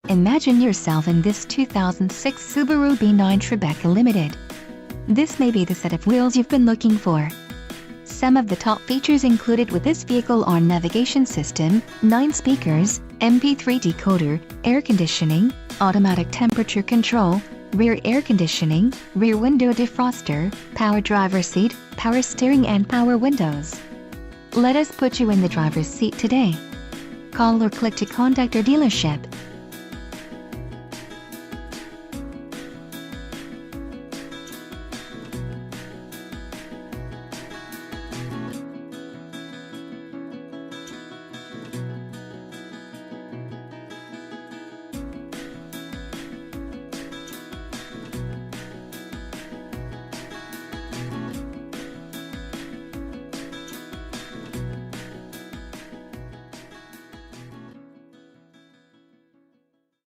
Imagine yourself in this 2006 Subaru B9 Tribeca Limited. This may be the set of wheels you've been looking for. Some of the top features included with this vehicle are navigation system, 9 speakers, MP3 decoder, air conditioning, automatic temperature control, rear air conditioning, rear window defroster, power driver seat, power steering and power windows. Let us put you in the driver's seat today. Call or click to contact our dealership.